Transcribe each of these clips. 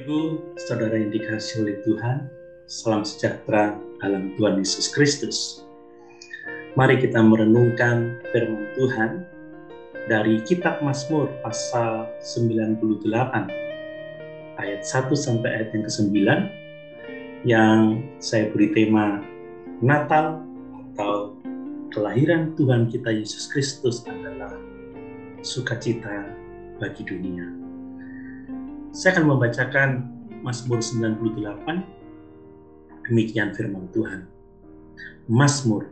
Ibu, saudara yang dikasihi oleh Tuhan, salam sejahtera dalam Tuhan Yesus Kristus. Mari kita merenungkan firman Tuhan dari kitab Mazmur pasal 98 ayat 1 sampai ayat yang ke-9 yang saya beri tema Natal atau kelahiran Tuhan kita Yesus Kristus adalah sukacita bagi dunia. Saya akan membacakan Mazmur 98, demikian firman Tuhan. Mazmur,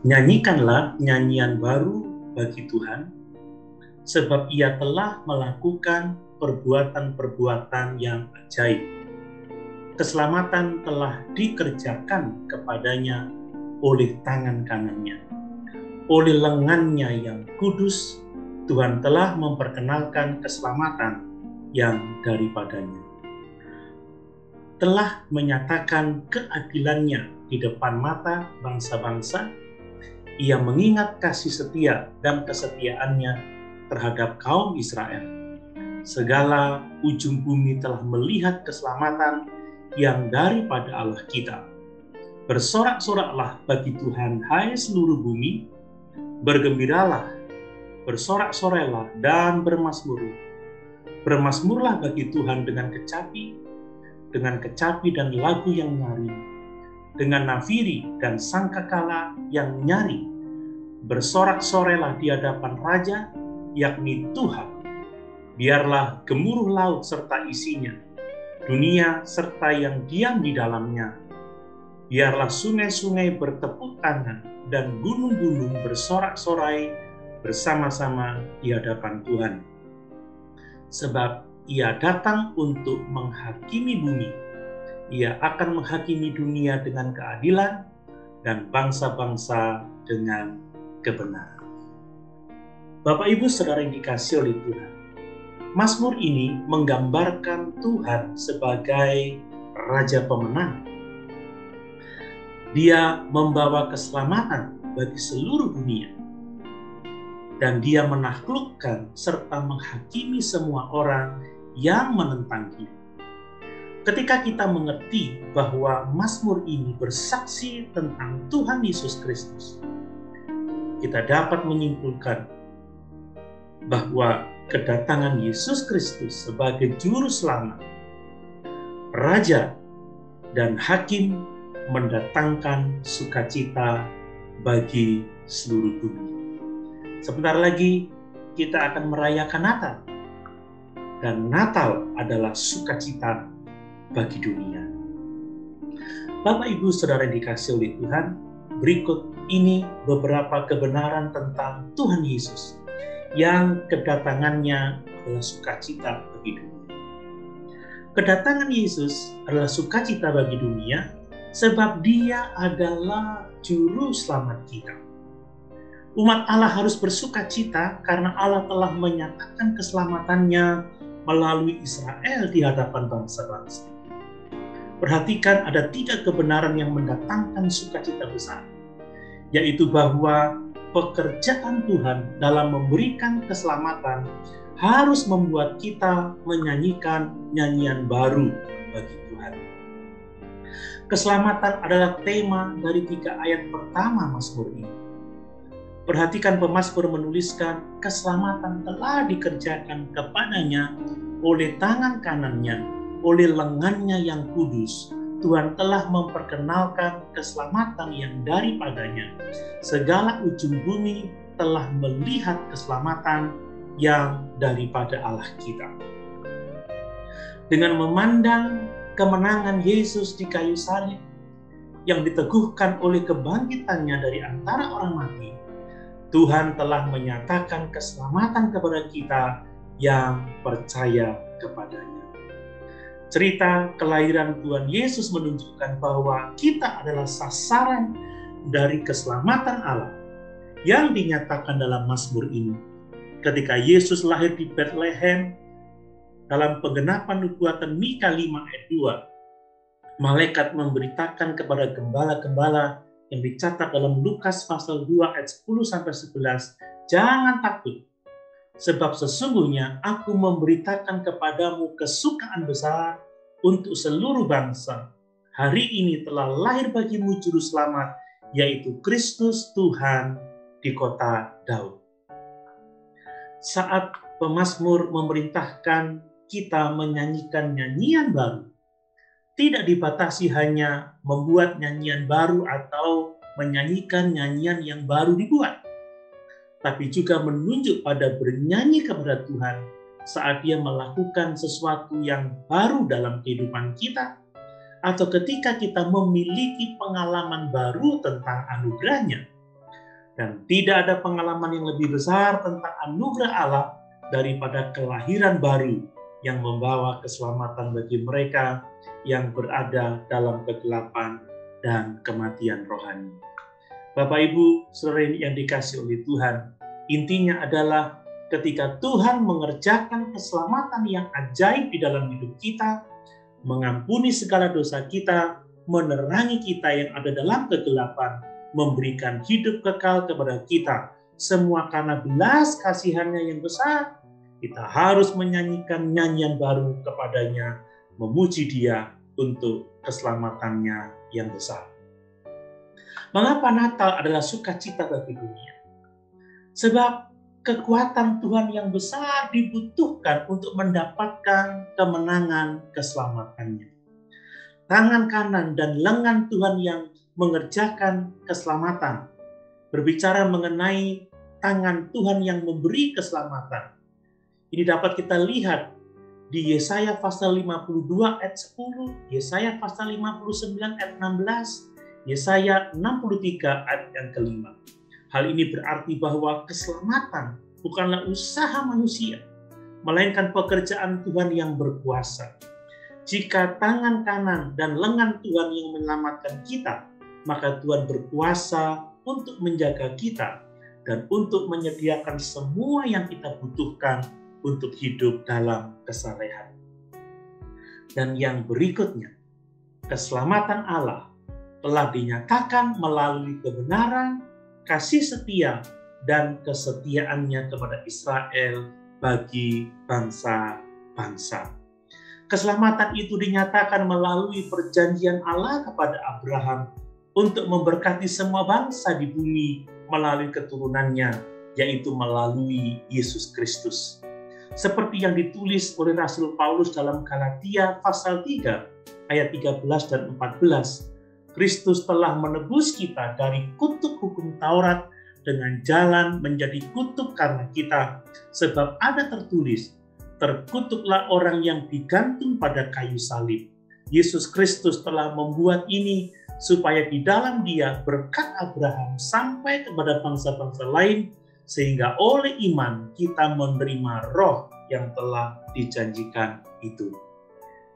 nyanyikanlah nyanyian baru bagi Tuhan, sebab Ia telah melakukan perbuatan-perbuatan yang ajaib. Keselamatan telah dikerjakan kepadanya oleh tangan kanannya. Oleh lengannya yang kudus, Tuhan telah memperkenalkan keselamatan yang daripadanya. Telah menyatakan keadilannya di depan mata bangsa-bangsa. Ia mengingat kasih setia dan kesetiaannya terhadap kaum Israel. Segala ujung bumi telah melihat keselamatan yang daripada Allah kita. Bersorak-soraklah bagi Tuhan, hai seluruh bumi. Bergembiralah, bersorak-sorailah dan bermazmur. Bermazmurlah bagi Tuhan dengan kecapi dan lagu yang nyaring, dengan nafiri dan sangkakala yang nyaring. Bersorak-sorailah di hadapan Raja, yakni Tuhan. Biarlah gemuruh laut serta isinya, dunia serta yang diam di dalamnya. Biarlah sungai-sungai bertepuk tangan dan gunung-gunung bersorak-sorai bersama-sama di hadapan Tuhan. Sebab Ia datang untuk menghakimi bumi. Ia akan menghakimi dunia dengan keadilan dan bangsa-bangsa dengan kebenaran. Bapak Ibu Saudara yang dikasihi oleh Tuhan, Mazmur ini menggambarkan Tuhan sebagai Raja pemenang. Dia membawa keselamatan bagi seluruh dunia. Dan Dia menaklukkan serta menghakimi semua orang yang menentang Dia. Ketika kita mengerti bahwa Mazmur ini bersaksi tentang Tuhan Yesus Kristus, kita dapat menyimpulkan bahwa kedatangan Yesus Kristus sebagai Juru Selamat, Raja, dan Hakim mendatangkan sukacita bagi seluruh dunia. Sebentar lagi kita akan merayakan Natal. Dan Natal adalah sukacita bagi dunia. Bapak Ibu Saudara yang dikasihi oleh Tuhan, berikut ini beberapa kebenaran tentang Tuhan Yesus yang kedatangannya adalah sukacita bagi dunia. Kedatangan Yesus adalah sukacita bagi dunia sebab Dia adalah Juru Selamat kita. Umat Allah harus bersukacita karena Allah telah menyatakan keselamatannya melalui Israel di hadapan bangsa-bangsa. Perhatikan ada 3 kebenaran yang mendatangkan sukacita besar, yaitu bahwa pekerjaan Tuhan dalam memberikan keselamatan harus membuat kita menyanyikan nyanyian baru bagi Tuhan. Keselamatan adalah tema dari 3 ayat pertama Mazmur ini. Perhatikan pemazmur menuliskan keselamatan telah dikerjakan kepadanya oleh tangan kanannya, oleh lengannya yang kudus. Tuhan telah memperkenalkan keselamatan yang daripadanya. Segala ujung bumi telah melihat keselamatan yang daripada Allah kita. Dengan memandang kemenangan Yesus di kayu salib yang diteguhkan oleh kebangkitannya dari antara orang mati, Tuhan telah menyatakan keselamatan kepada kita yang percaya kepadanya. Cerita kelahiran Tuhan Yesus menunjukkan bahwa kita adalah sasaran dari keselamatan Allah yang dinyatakan dalam Mazmur ini. Ketika Yesus lahir di Bethlehem, dalam penggenapan nubuatan Mika 5 ayat 2, malaikat memberitakan kepada gembala-gembala yang dicatat dalam Lukas pasal 2 ayat 10-11, jangan takut, sebab sesungguhnya aku memberitakan kepadamu kesukaan besar untuk seluruh bangsa. Hari ini telah lahir bagimu Juru Selamat, yaitu Kristus Tuhan di kota Daud. Saat pemazmur memerintahkan kita menyanyikan nyanyian baru, tidak dibatasi hanya membuat nyanyian baru atau menyanyikan nyanyian yang baru dibuat, tapi juga menunjuk pada bernyanyi kepada Tuhan saat Dia melakukan sesuatu yang baru dalam kehidupan kita, atau ketika kita memiliki pengalaman baru tentang anugerah-Nya. Dan tidak ada pengalaman yang lebih besar tentang anugerah Allah daripada kelahiran baru yang membawa keselamatan bagi mereka yang berada dalam kegelapan dan kematian rohani. Bapak, Ibu, saudara yang dikasihi oleh Tuhan, intinya adalah ketika Tuhan mengerjakan keselamatan yang ajaib di dalam hidup kita, mengampuni segala dosa kita, menerangi kita yang ada dalam kegelapan, memberikan hidup kekal kepada kita, semua karena belas kasihan-Nya yang besar, kita harus menyanyikan nyanyian baru kepada-Nya, memuji Dia untuk keselamatan-Nya yang besar. Mengapa Natal adalah sukacita bagi dunia? Sebab kekuatan Tuhan yang besar dibutuhkan untuk mendapatkan kemenangan keselamatan-Nya. Tangan kanan dan lengan Tuhan yang mengerjakan keselamatan. Berbicara mengenai tangan Tuhan yang memberi keselamatan. Ini dapat kita lihat di Yesaya pasal 52 ayat 10, Yesaya pasal 59 ayat 16, Yesaya 63 ayat yang kelima. Hal ini berarti bahwa keselamatan bukanlah usaha manusia, melainkan pekerjaan Tuhan yang berkuasa. Jika tangan kanan dan lengan Tuhan yang menyelamatkan kita, maka Tuhan berkuasa untuk menjaga kita dan untuk menyediakan semua yang kita butuhkan untuk hidup dalam kesalehan. Dan yang berikutnya, keselamatan Allah telah dinyatakan melalui kebenaran, kasih setia, dan kesetiaan-Nya kepada Israel bagi bangsa-bangsa. Keselamatan itu dinyatakan melalui perjanjian Allah kepada Abraham untuk memberkati semua bangsa di bumi melalui keturunan-Nya, yaitu melalui Yesus Kristus. Seperti yang ditulis oleh Rasul Paulus dalam Galatia pasal 3 ayat 13 dan 14, Kristus telah menebus kita dari kutuk hukum Taurat dengan jalan menjadi kutuk karena kita, sebab ada tertulis, terkutuklah orang yang digantung pada kayu salib. Yesus Kristus telah membuat ini supaya di dalam Dia berkat Abraham sampai kepada bangsa-bangsa lain, sehingga oleh iman kita menerima roh yang telah dijanjikan itu.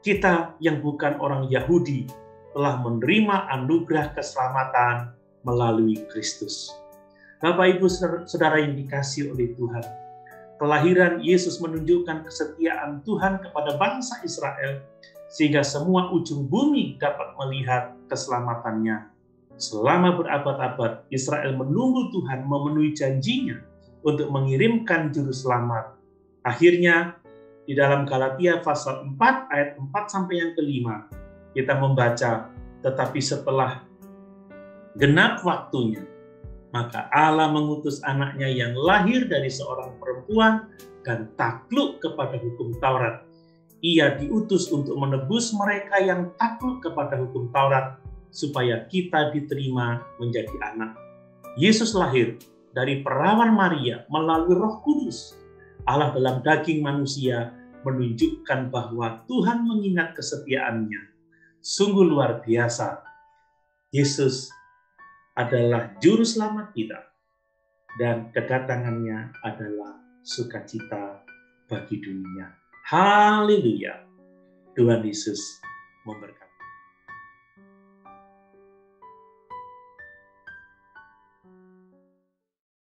Kita yang bukan orang Yahudi telah menerima anugerah keselamatan melalui Kristus. Bapak, Ibu, saudara yang dikasihi oleh Tuhan, kelahiran Yesus menunjukkan kesetiaan Tuhan kepada bangsa Israel, sehingga semua ujung bumi dapat melihat keselamatan-Nya. Selama berabad-abad, Israel menunggu Tuhan memenuhi janji-Nya untuk mengirimkan Juru Selamat. Akhirnya, di dalam Galatia pasal 4 ayat 4 sampai yang kelima, kita membaca, tetapi setelah genap waktunya, maka Allah mengutus anak-Nya yang lahir dari seorang perempuan dan takluk kepada hukum Taurat. Ia diutus untuk menebus mereka yang takluk kepada hukum Taurat, supaya kita diterima menjadi anak. Yesus lahir dari perawan Maria melalui Roh Kudus. Allah dalam daging manusia menunjukkan bahwa Tuhan mengingat kesetiaan-Nya. Sungguh luar biasa. Yesus adalah Juru Selamat kita, dan kedatangan-Nya adalah sukacita bagi dunia. Haleluya. Tuhan Yesus memberkati.